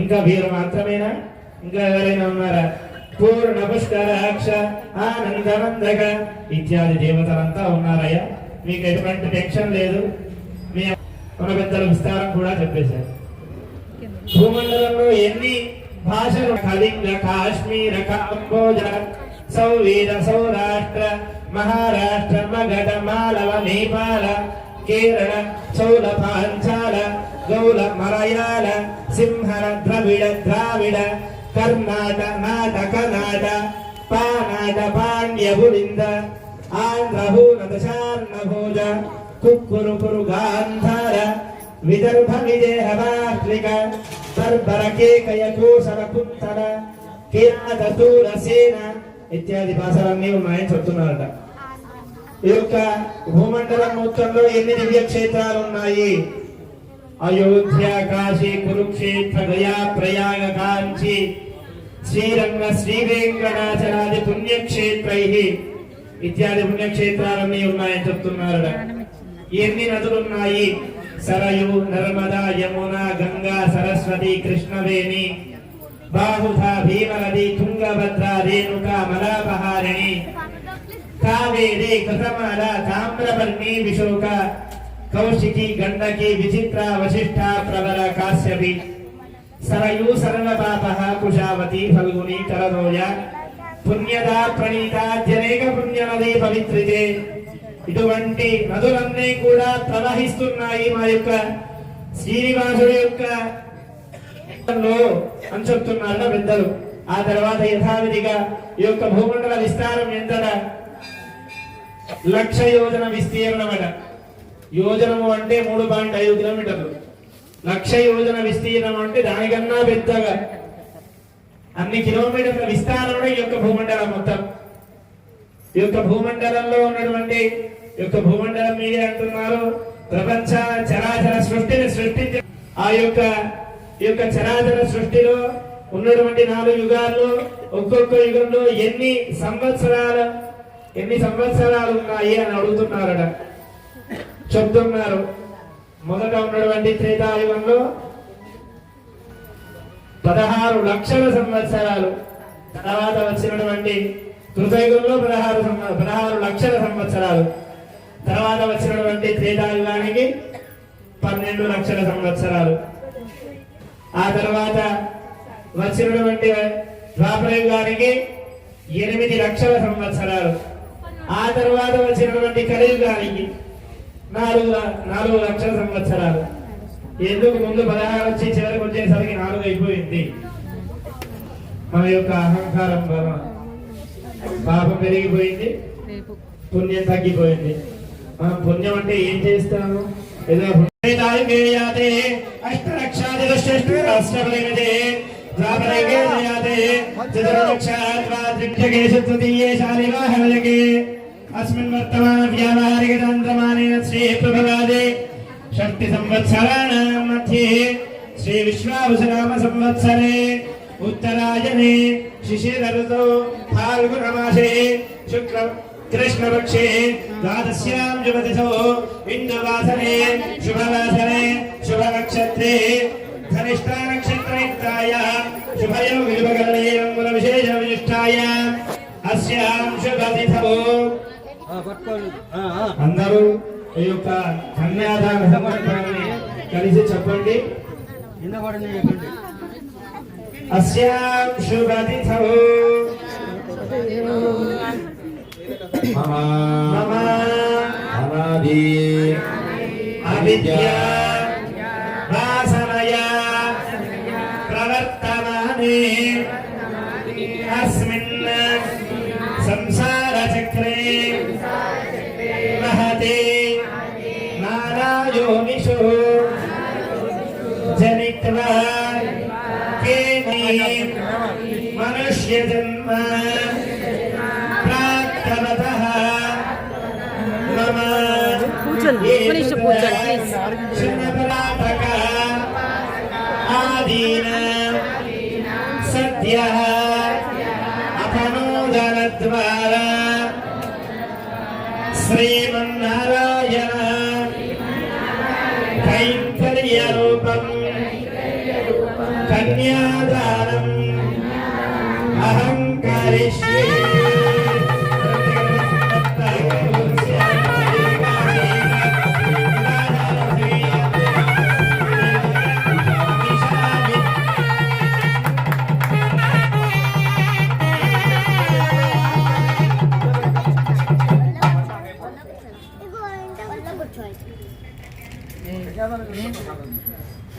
ఇంకా వీరు మాత్రమేనా? ఇంకా ఎవరైనా ఉన్నారా? పూర్ణ పుష్కరాక్ష ఆనందవందక ఇత్యాది దేవతలంతా ఉన్నారయ్యా. మీకు ఎటువంటి టెన్షన్ లేదు. మీ మన పెద్దల విస్తారం కూడా చెప్పేశారు. భూమండలంలో ఎన్ని భాషలు? కళింగ, కాశ్మీర, కాంబోజ, సౌవీర, సౌరాష్ట్ర, మహారాష్ట్ర, మగధ, మాలవ, నేపాల, కేరళ, చౌల, పాంచాల, గౌల, మలయాళ, సింహళ, ద్రావిడ, కర్ణాటక, నాట, పానాట, పాండ్య, బులింద, ఆంధ్రభూన, దశార్ణభోజ, కుక్కురు, గాంధార, విదర్భ, విదేహ, వార్లిక, బర్బర, కేకయ, కోసల, కుత్తర, కిరాత, శూరసేన ఇత్యాది భాషలన్నీ ఉన్నాయని చెప్తున్నారట. ఈ యొక్క భూమండలం మొత్తంలో ఎన్ని దివ్యక్షేత్రాలు ఉన్నాయి? అయోధ్య, కాశీ, కురుక్షేత్ర, గయా, ప్రయాగ, కాంచి, శ్రీరంగ, శ్రీవేంకటాచలాది పుణ్యక్షేత్రై ఇత్యాది పుణ్యక్షేత్రాలన్నీ ఉన్నాయని చెప్తున్నారట. ఎన్ని నదులున్నాయి? సరయు, నర్మదా, యమున, గంగా, సరస్వతి, కృష్ణవేణి, బాహుధ, భీమనది, తుంగభద్ర, రేణుక, మలాపహారిణి, కావేరి, కృతమాల, తామ్రవర్ణి, విశోక, కౌశికి, గండకి, విచిత్ర, వశిష్ఠ, ప్రవర, కాశ్యపి, సరయు, సరళపాప, కుశావతి, ఫల్గుని, కరదోయ, పుణ్యదా, ప్రణీత, జనేక పుణ్యనది పవిత్రితే ఇటువంటి నదులన్నీ కూడా ప్రవహిస్తున్నాయి మా యొక్క శ్రీనివాసుడి యొక్క అని చెప్తున్నారు పెద్దలు. ఆ తర్వాత యథావిధిగా ఈ యొక్క భూమండల విస్తారం ఎంతట? 1,00,000 యోజన విస్తీర్ణమట. యోజనము అంటే 3.5 కిలోమీటర్లు. 1,00,000 యోజన విస్తీర్ణం అంటే దానికన్నా పెద్దగా అన్ని కిలోమీటర్ల విస్తారంలో ఈ యొక్క భూమండలం మొత్తం. ఈ యొక్క భూమండలంలో ఉన్నటువంటి ఈ యొక్క భూమండలం మీదే అంటున్నారు ప్రపంచ చరాచర సృష్టిని సృష్టించి ఆ యొక్క చరాచర సృష్టిలో ఉన్నటువంటి 4 యుగాల్లో ఒక్కొక్క యుగంలో ఎన్ని సంవత్సరాలు ఉన్నాయి అని అడుగుతున్నారట. చెప్తున్నారు మొదట ఉన్నటువంటి త్రేతాయుగంలో 16 లక్షల సంవత్సరాలు, తర్వాత వచ్చినటువంటి కృతయుగంలో 16 లక్షల సంవత్సరాలు, తర్వాత వచ్చినటువంటి త్రేతాయుగానికి 12 లక్షల సంవత్సరాలు, ఆ తర్వాత వచ్చినటువంటి ద్వాపరయుగానికి 8 లక్షల సంవత్సరాలు, ఆ తర్వాత వచ్చినటువంటి కలియుగానికి 4 లక్షల సంవత్సరాలు. ఎందుకు ముందు 16 వచ్చి చివరికి వచ్చేసరికి 4 అయిపోయింది. మన యొక్క అహంకారం వల్ల పాపం పెరిగిపోయింది, పుణ్యం తగ్గిపోయింది. మనం పుణ్యం అంటే ఏం చేస్తాము? ఏదో अस्मिन् वर्तमान व्यावहारिक तंत्रमानेन श्री प्रभवादे षष्टि संवत्सराणां मध्ये श्री विश्वावसुनाम संवत्सरे उत्तरायणे शिशिर ऋतौ फाल्गुन मासे शुक्ल कृष्णपक्षे द्वादश्यां शुभतिथौ इन्दुवासरे शुभवासरे शुभनक्षत्रे धनिष्ठा नक्षत्रयुक्तायां शुभयोगे शुभकरणे मंगलविशेष विशिष्टायां अस्यां शुभतिथौ అందరూ ఈ యొక్క కన్యాదాన సమర్పణని కలిసి చెప్పండి. అస్యాం శుభతిథౌ మమ అనాది అవిద్యా వాసనయా ప్రవర్తమానే అస్మిన్ సంసార చక్రే महते नारायोनिषु जनित्वा मनुष्य जन्म प्राप्तवतः मम शनपरातक आदीन सद्यः अपनोदनद्वारा श्रीमन्नारायण कैंकर्य रूपम कन्या కన్యాదానం అహం కరిష్యే.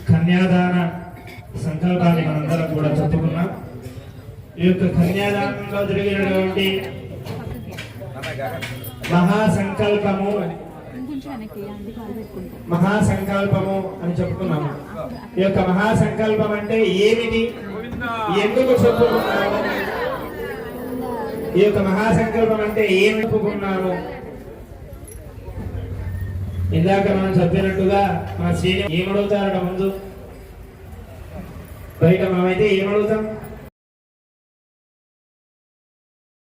కన్యాదాన సంకల్పాన్ని మనందరం కూడా చెప్పుకున్నాం. ఈ యొక్క కన్యాదానంలో జరిగినటువంటి మహాసంకల్పము అని చెప్పుకున్నాము. ఈ యొక్క మహాసంకల్పం అంటే ఏమిటి, ఎందుకు చెప్పుకున్నాము, ఈ యొక్క మహాసంకల్పం అంటే ఏమి చెప్పుకున్నాము. ఇందాక మనం చెప్పినట్టుగా మన శ్రీని ఏమడుగుతారట ముందు, బయట మనమైతే ఏమడుగుతాం,